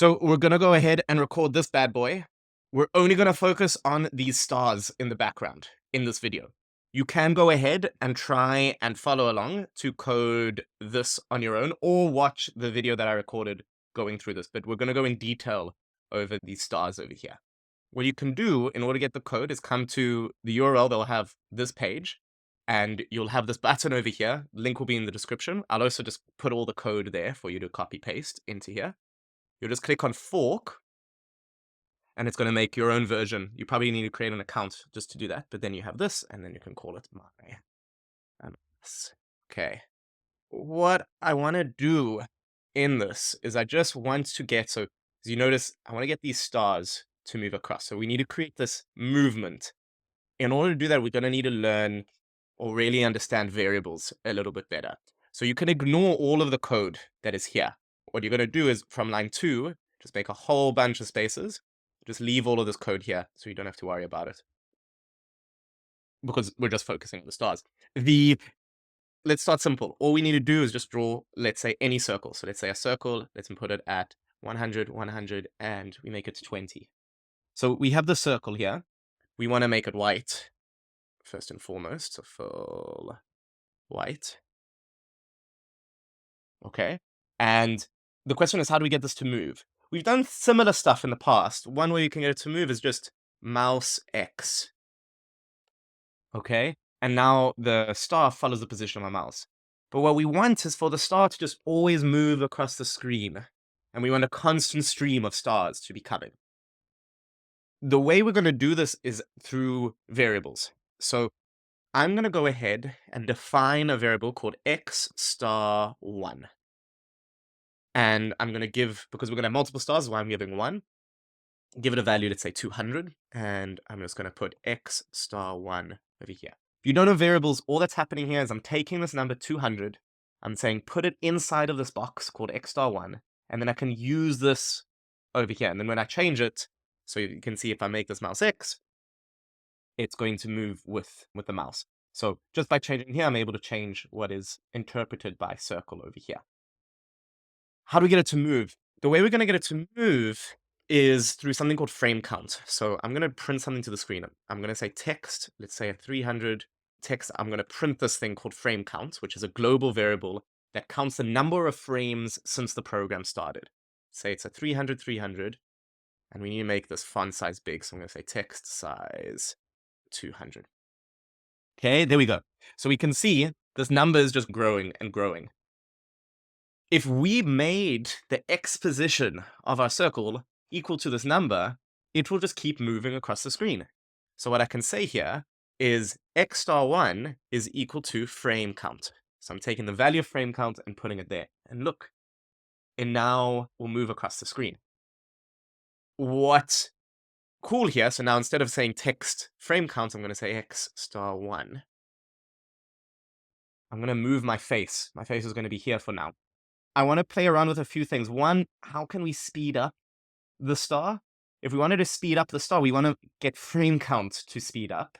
So we're going to go ahead and record this bad boy. We're only going to focus on these stars in the background in this video. You can go ahead and try and follow along to code this on your own, or watch the video that I recorded going through this, but we're going to go in detail over these stars over here. What you can do in order to get the code is come to the URL. They'll have this page, and you'll have this button over here. Link will be in the description. I'll also just put all the code there for you to copy paste into here. You'll just click on fork, and it's going to make your own version. You probably need to create an account just to do that, but then you have this, and then you can call it my MS. Okay. What I want to do in this is I just want to get, so as you notice, I want to get these stars to move across. So we need to create this movement. In order to do that, we're going to need to learn or really understand variables a little bit better. So you can ignore all of the code that is here. What you're going to do is from line 2, just make a whole bunch of spaces. Just leave all of this code here so you don't have to worry about it, because we're just focusing on the stars. Let's start simple. All we need to do is just draw, let's say, any circle. So let's say a circle. Let's put it at 100, 100, and we make it 20. So we have the circle here. We want to make it white first and foremost, so full white. Okay. And the question is, how do we get this to move? We've done similar stuff in the past. One way you can get it to move is just mouse X. Okay. And now the star follows the position of my mouse. But what we want is for the star to just always move across the screen. And we want a constant stream of stars to be coming. The way we're going to do this is through variables. So I'm going to go ahead and define a variable called x star 1. And I'm going to give, because we're going to have multiple stars, why I'm giving 1, give it a value, let's say 200. And I'm just going to put x star 1 over here. If you don't know variables, all that's happening here is I'm taking this number 200, I'm saying put it inside of this box called x star 1, and then I can use this over here. And then when I change it, so you can see if I make this mouse X, it's going to move with the mouse. So just by changing here, I'm able to change what is interpreted by circle over here. How do we get it to move? The way we're going to get it to move is through something called frame count. So I'm going to print something to the screen. I'm going to say text, let's say a 300 text. I'm going to print this thing called frame count, which is a global variable that counts the number of frames since the program started. Say it's a 300, 300, and we need to make this font size big. So I'm going to say text size 200. Okay, there we go. So we can see this number is just growing and growing. If we made the x position of our circle equal to this number, it will just keep moving across the screen. So what I can say here is x star 1 is equal to frame count. So I'm taking the value of frame count and putting it there. And look, it now will move across the screen. What's cool here, so now instead of saying text frame count, I'm going to say x star 1. I'm going to move my face. My face is going to be here for now. I want to play around with a few things. One, how can we speed up the star? If we wanted to speed up the star, we want to get frame count to speed up.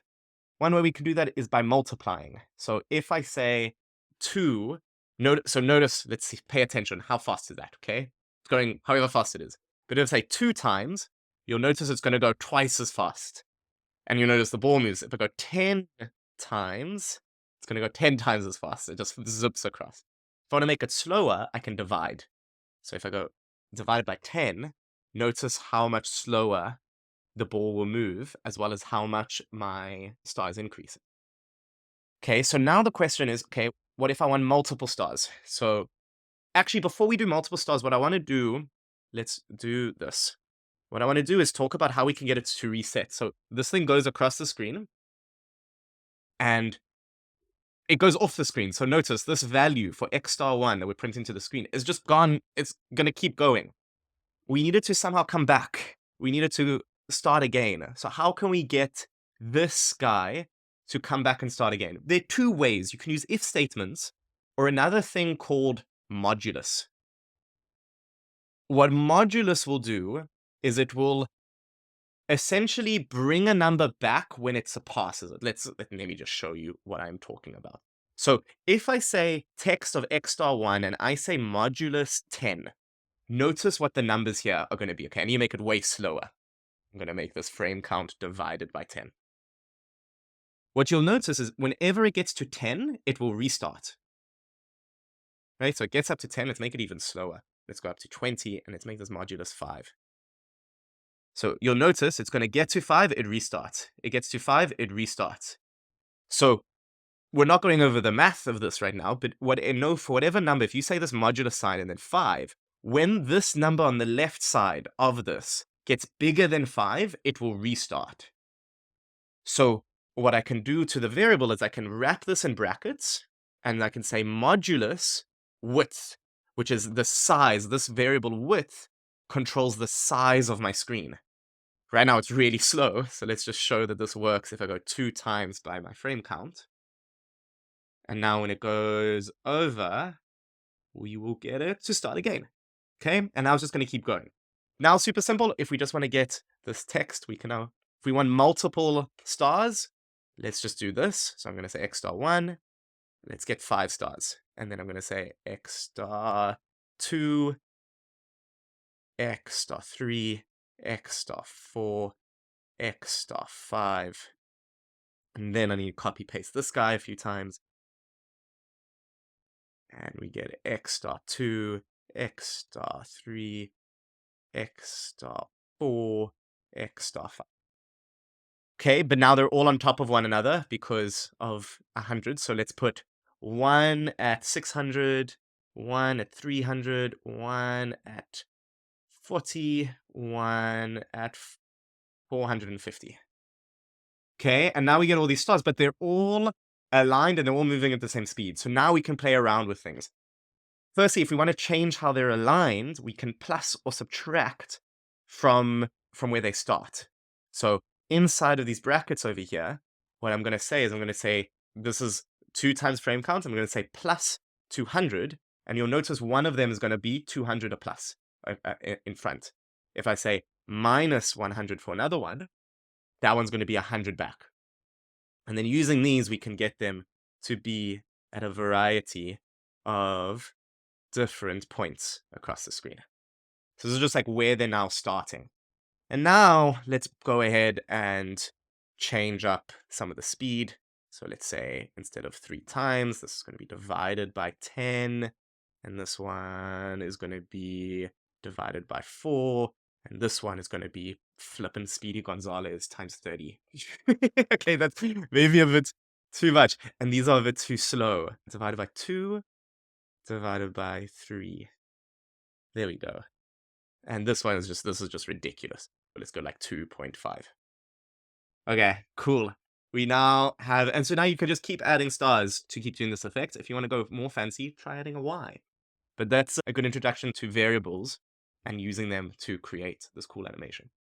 One way we can do that is by multiplying. So if I say 2, notice, let's see, pay attention. How fast is that, okay? It's going however fast it is. But if I say 2 times, you'll notice it's going to go twice as fast. And you'll notice the ball moves. If I go 10 times, it's going to go 10 times as fast. It just zips across. If I want to make it slower, I can divide. So if I go divide by 10, notice how much slower the ball will move, as well as how much my star is increasing. Okay, so now the question is, okay, what if I want multiple stars? So actually, before we do multiple stars, what I want to do, let's do this. What I want to do is talk about how we can get it to reset. So this thing goes across the screen, and it goes off the screen. So notice this value for x star 1 that we're printing to the screen is just gone. It's going to keep going. We need it to somehow come back. We need it to start again. So how can we get this guy to come back and start again? There are two ways. You can use if statements or another thing called modulus. What modulus will do is it will essentially bring a number back when it surpasses it. Let me just show you what I'm talking about. So if I say text of x star 1 and I say modulus 10, notice what the numbers here are going to be, okay? I need to make it way slower. I'm going to make this frame count divided by 10. What you'll notice is whenever it gets to 10, it will restart. Right? So it gets up to 10, let's make it even slower. Let's go up to 20, and let's make this modulus 5. So you'll notice it's going to get to 5, it restarts. It gets to 5, it restarts. So we're not going over the math of this right now, but for whatever number, if you say this modulus sign and then 5, when this number on the left side of this gets bigger than 5, it will restart. So what I can do to the variable is I can wrap this in brackets, and I can say modulus width, which is the size. This variable width controls the size of my screen. Right now it's really slow, so let's just show that this works if I go 2 times by my frame count. And now when it goes over, we will get it to start again. Okay, and now it's just going to keep going. Now super simple, if we just want to get this text, we can now, if we want multiple stars, let's just do this. So I'm going to say x star 1, let's get 5 stars. And then I'm going to say x star 2, x star 3, x star 4, x star 5. And then I need to copy paste this guy a few times. And we get x star 2, x star 3, x star 4, x star 5. Okay, but now they're all on top of one another because of 100. So let's put 1 at 600, 1 at 300, 1 at 40, 1 at 450. Okay, and now we get all these stars, but they're all aligned and they're all moving at the same speed. So now we can play around with things. Firstly, if we want to change how they're aligned, we can plus or subtract from where they start. So inside of these brackets over here, what I'm going to say is I'm going to say this is 2 times frame count. I'm going to say plus 200, and you'll notice one of them is going to be 200 or plus in front. If I say minus 100 for another one, that one's going to be 100 back. And then using these, we can get them to be at a variety of different points across the screen. So this is just like where they're now starting. And now let's go ahead and change up some of the speed. So let's say instead of 3 times, this is going to be divided by 10. And this one is going to be divided by 4. And this one is going to be flippin' Speedy Gonzalez times 30. Okay, that's maybe a bit too much. And these are a bit too slow. Divided by 2, divided by 3. There we go. And this is just ridiculous. But let's go like 2.5. Okay, cool. We now have, and so now you can just keep adding stars to keep doing this effect. If you want to go more fancy, try adding a Y. But that's a good introduction to variables and using them to create this cool animation.